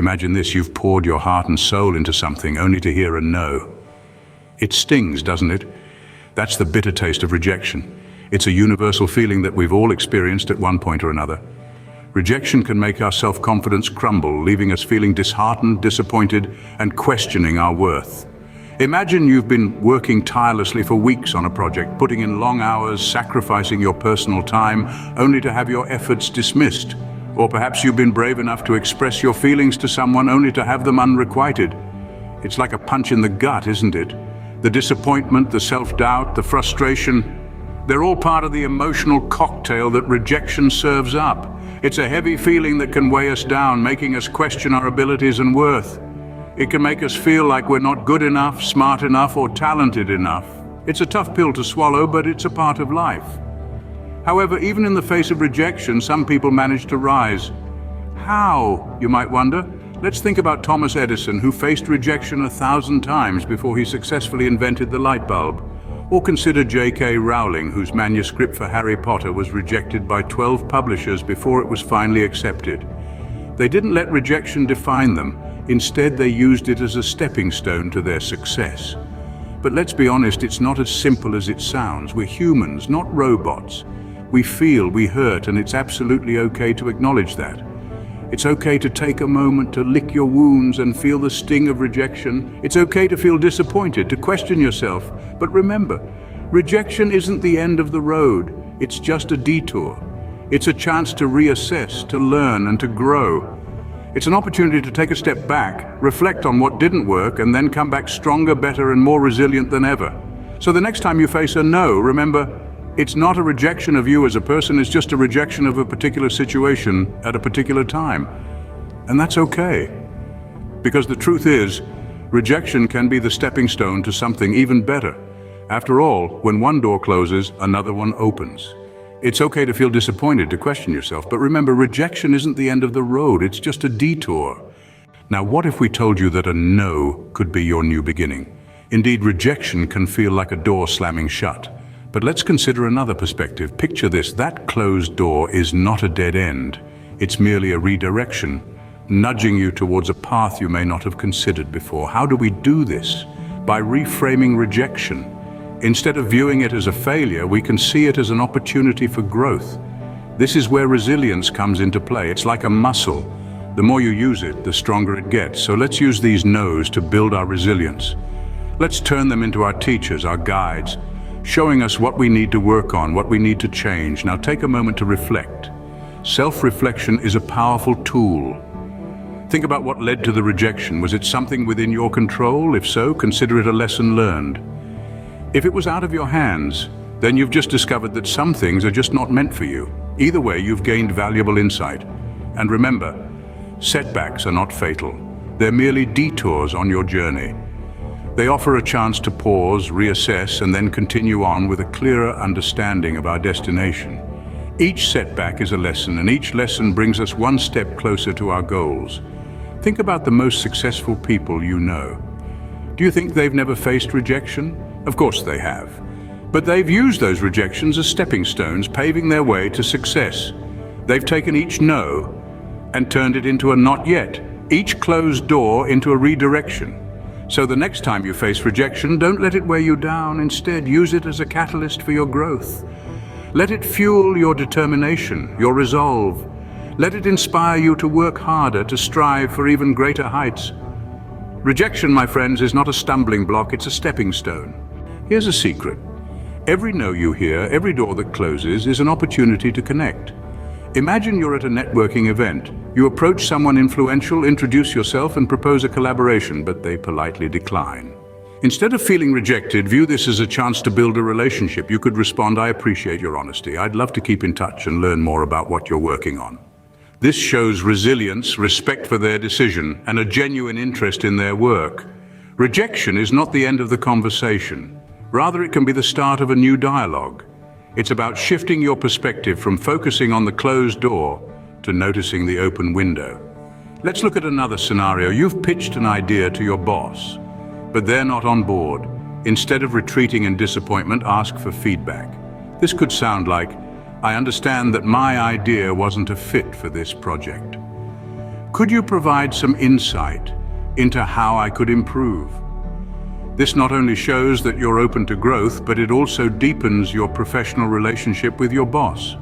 Imagine this, you've poured your heart and soul into something only to hear a no. It stings, doesn't it? That's the bitter taste of rejection. It's a universal feeling that we've all experienced at one point or another. Rejection can make our self-confidence crumble, leaving us feeling disheartened, disappointed, and questioning our worth. Imagine you've been working tirelessly for weeks on a project, putting in long hours, sacrificing your personal time, only to have your efforts dismissed. Or perhaps you've been brave enough to express your feelings to someone only to have them unrequited. It's like a punch in the gut, isn't it? The disappointment, the self-doubt, the frustration, they're all part of the emotional cocktail that rejection serves up. It's a heavy feeling that can weigh us down, making us question our abilities and worth. It can make us feel like we're not good enough, smart enough, or talented enough. It's a tough pill to swallow, but it's a part of life. However, even in the face of rejection, some people manage to rise. How, you might wonder? Let's think about Thomas Edison, who faced rejection 1,000 times before he successfully invented the light bulb. Or consider J.K. Rowling, whose manuscript for Harry Potter was rejected by 12 publishers before it was finally accepted. They didn't let rejection define them. Instead, they used it as a stepping stone to their success. But let's be honest, it's not as simple as it sounds. We're humans, not robots. We feel, we hurt, and it's absolutely okay to acknowledge that. It's okay to take a moment to lick your wounds and feel the sting of rejection. It's okay to feel disappointed, to question yourself. But remember, rejection isn't the end of the road. It's just a detour. It's a chance to reassess, to learn, and to grow. It's an opportunity to take a step back, reflect on what didn't work, and then come back stronger, better, and more resilient than ever. So the next time you face a no, remember, it's not a rejection of you as a person, it's just a rejection of a particular situation at a particular time. And that's okay. Because the truth is, rejection can be the stepping stone to something even better. After all, when one door closes, another one opens. It's okay to feel disappointed, to question yourself, but remember, rejection isn't the end of the road, it's just a detour. Now, what if we told you that a no could be your new beginning? Indeed, rejection can feel like a door slamming shut. But let's consider another perspective. Picture this, that closed door is not a dead end. It's merely a redirection, nudging you towards a path you may not have considered before. How do we do this? By reframing rejection. Instead of viewing it as a failure, we can see it as an opportunity for growth. This is where resilience comes into play. It's like a muscle. The more you use it, the stronger it gets. So let's use these no's to build our resilience. Let's turn them into our teachers, our guides, showing us what we need to work on, what we need to change. Now take a moment to reflect. Self-reflection is a powerful tool. Think about what led to the rejection. Was it something within your control? If so, consider it a lesson learned. If it was out of your hands, then you've just discovered that some things are just not meant for you. Either way, you've gained valuable insight. And remember, setbacks are not fatal. They're merely detours on your journey. They offer a chance to pause, reassess, and then continue on with a clearer understanding of our destination. Each setback is a lesson, and each lesson brings us one step closer to our goals. Think about the most successful people you know. Do you think they've never faced rejection? Of course they have. But they've used those rejections as stepping stones, paving their way to success. They've taken each no and turned it into a not yet, each closed door into a redirection. So the next time you face rejection, don't let it weigh you down. Instead, use it as a catalyst for your growth. Let it fuel your determination, your resolve. Let it inspire you to work harder, to strive for even greater heights. Rejection, my friends, is not a stumbling block, it's a stepping stone. Here's a secret. Every no you hear, every door that closes, is an opportunity to connect. Imagine you're at a networking event. You approach someone influential, introduce yourself, and propose a collaboration, but they politely decline. Instead of feeling rejected, view this as a chance to build a relationship. You could respond, "I appreciate your honesty. I'd love to keep in touch and learn more about what you're working on." This shows resilience, respect for their decision, and a genuine interest in their work. Rejection is not the end of the conversation. Rather, it can be the start of a new dialogue. It's about shifting your perspective from focusing on the closed door to noticing the open window. Let's look at another scenario. You've pitched an idea to your boss, but they're not on board. Instead of retreating in disappointment, ask for feedback. This could sound like, "I understand that my idea wasn't a fit for this project." Could you provide some insight into how I could improve? This not only shows that you're open to growth, but it also deepens your professional relationship with your boss.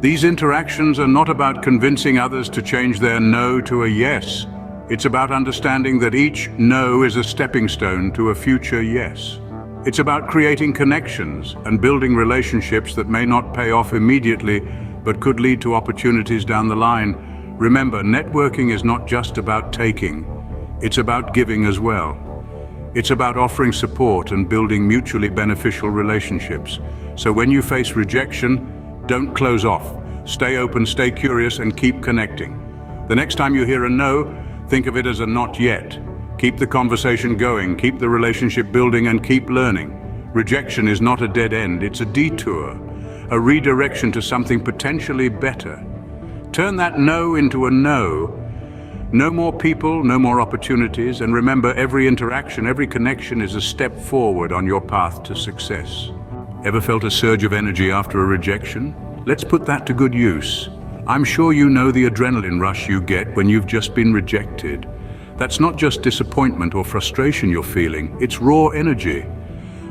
These interactions are not about convincing others to change their no to a yes. It's about understanding that each no is a stepping stone to a future yes. It's about creating connections and building relationships that may not pay off immediately, but could lead to opportunities down the line. Remember, networking is not just about taking, it's about giving as well. It's about offering support and building mutually beneficial relationships. So when you face rejection, don't close off. Stay open, stay curious, and keep connecting. The next time you hear a no, think of it as a not yet. Keep the conversation going, keep the relationship building, and keep learning. Rejection is not a dead end, it's a detour, a redirection to something potentially better. Turn that no into a no. No more people, no more opportunities, and remember, every interaction, every connection is a step forward on your path to success. Ever felt a surge of energy after a rejection? Let's put that to good use. I'm sure you know the adrenaline rush you get when you've just been rejected. That's not just disappointment or frustration you're feeling, it's raw energy.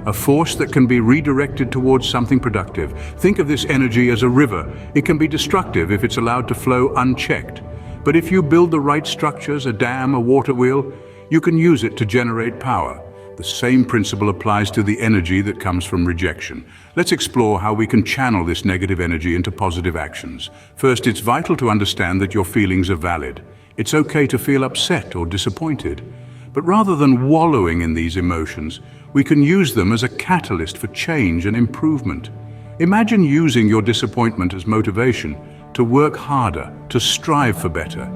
A force that can be redirected towards something productive. Think of this energy as a river. It can be destructive if it's allowed to flow unchecked. But if you build the right structures, a dam, a water wheel, you can use it to generate power. The same principle applies to the energy that comes from rejection. Let's explore how we can channel this negative energy into positive actions. First, it's vital to understand that your feelings are valid. It's okay to feel upset or disappointed. But rather than wallowing in these emotions, we can use them as a catalyst for change and improvement. Imagine using your disappointment as motivation to work harder, to strive for better.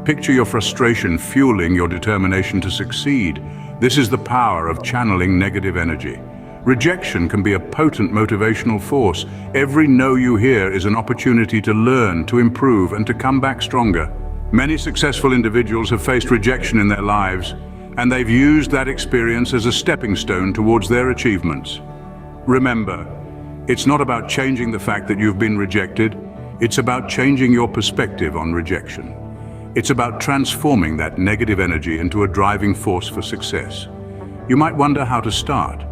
Picture your frustration fueling your determination to succeed. This is the power of channeling negative energy. Rejection can be a potent motivational force. Every no you hear is an opportunity to learn, to improve, and to come back stronger. Many successful individuals have faced rejection in their lives, and they've used that experience as a stepping stone towards their achievements. Remember, it's not about changing the fact that you've been rejected, it's about changing your perspective on rejection. It's about transforming that negative energy into a driving force for success. You might wonder how to start.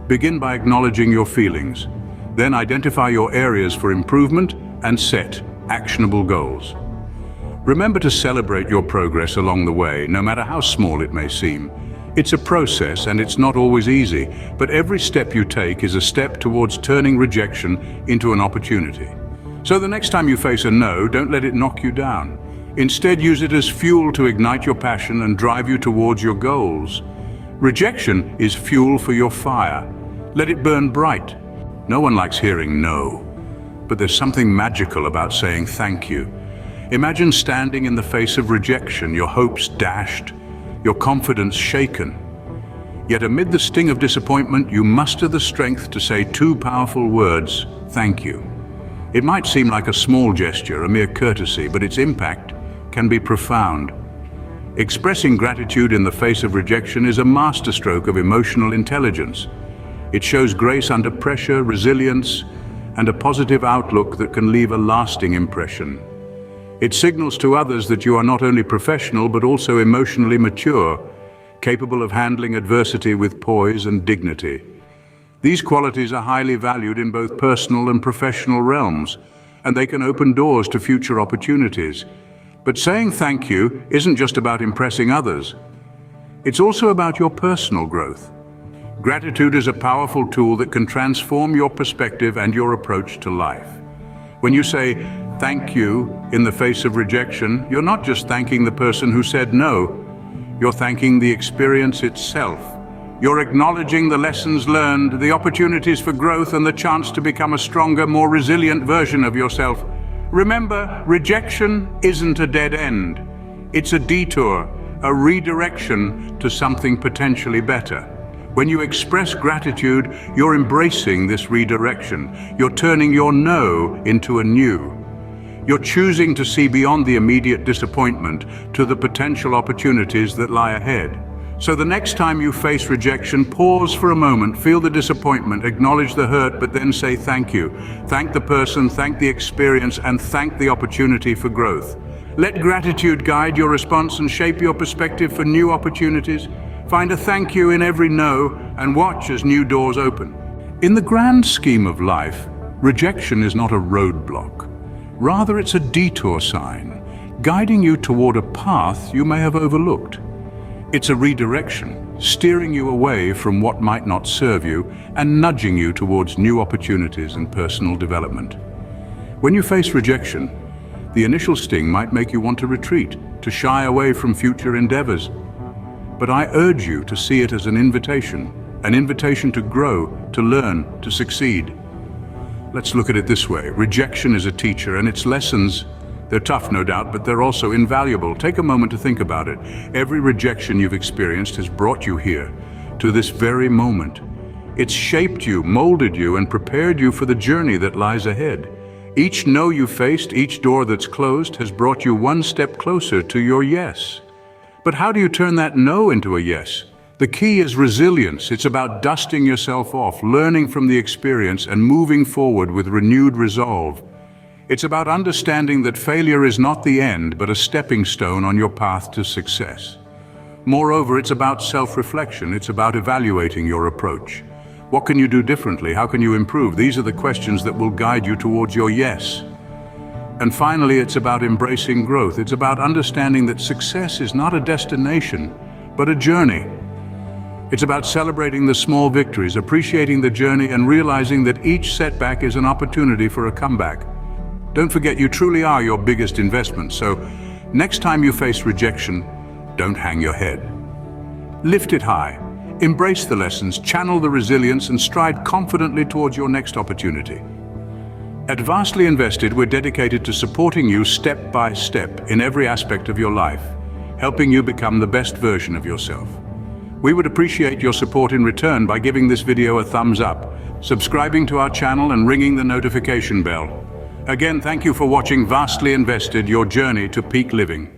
Begin by acknowledging your feelings, then identify your areas for improvement and set actionable goals. Remember to celebrate your progress along the way, no matter how small it may seem. It's a process and it's not always easy, but every step you take is a step towards turning rejection into an opportunity. So the next time you face a no, don't let it knock you down. Instead, use it as fuel to ignite your passion and drive you towards your goals. Rejection is fuel for your fire. Let it burn bright. No one likes hearing no, but there's something magical about saying thank you. Imagine standing in the face of rejection, your hopes dashed, your confidence shaken. Yet amid the sting of disappointment, you muster the strength to say two powerful words, thank you. It might seem like a small gesture, a mere courtesy, but its impact can be profound. Expressing gratitude in the face of rejection is a masterstroke of emotional intelligence. It shows grace under pressure, resilience, and a positive outlook that can leave a lasting impression. It signals to others that you are not only professional but also emotionally mature, capable of handling adversity with poise and dignity. These qualities are highly valued in both personal and professional realms, and they can open doors to future opportunities. But saying thank you isn't just about impressing others. It's also about your personal growth. Gratitude is a powerful tool that can transform your perspective and your approach to life. When you say thank you in the face of rejection, you're not just thanking the person who said no, you're thanking the experience itself. You're acknowledging the lessons learned, the opportunities for growth, and the chance to become a stronger, more resilient version of yourself. Remember, rejection isn't a dead end. It's a detour, a redirection to something potentially better. When you express gratitude, you're embracing this redirection. You're turning your no into a new. You're choosing to see beyond the immediate disappointment to the potential opportunities that lie ahead. So the next time you face rejection, pause for a moment, feel the disappointment, acknowledge the hurt, but then say thank you. Thank the person, thank the experience, and thank the opportunity for growth. Let gratitude guide your response and shape your perspective for new opportunities. Find a thank you in every no and watch as new doors open. In the grand scheme of life, rejection is not a roadblock. Rather, it's a detour sign, guiding you toward a path you may have overlooked. It's a redirection, steering you away from what might not serve you and nudging you towards new opportunities and personal development. When you face rejection, the initial sting might make you want to retreat, to shy away from future endeavors. But I urge you to see it as an invitation to grow, to learn, to succeed. Let's look at it this way. Rejection is a teacher, and its lessons, they're tough, no doubt, but they're also invaluable. Take a moment to think about it. Every rejection you've experienced has brought you here, to this very moment. It's shaped you, molded you, and prepared you for the journey that lies ahead. Each no you faced, each door that's closed, has brought you one step closer to your yes. But how do you turn that no into a yes? The key is resilience. It's about dusting yourself off, learning from the experience, and moving forward with renewed resolve. It's about understanding that failure is not the end, but a stepping stone on your path to success. Moreover, it's about self-reflection. It's about evaluating your approach. What can you do differently? How can you improve? These are the questions that will guide you towards your yes. And finally, it's about embracing growth. It's about understanding that success is not a destination, but a journey. It's about celebrating the small victories, appreciating the journey, and realizing that each setback is an opportunity for a comeback. Don't forget, you truly are your biggest investment. So next time you face rejection, don't hang your head. Lift it high. Embrace the lessons, channel the resilience, and stride confidently towards your next opportunity. At Vastly Invested, we're dedicated to supporting you step by step in every aspect of your life, helping you become the best version of yourself. We would appreciate your support in return by giving this video a thumbs up, subscribing to our channel, and ringing the notification bell. Again, thank you for watching Vastly Invested, your journey to peak living.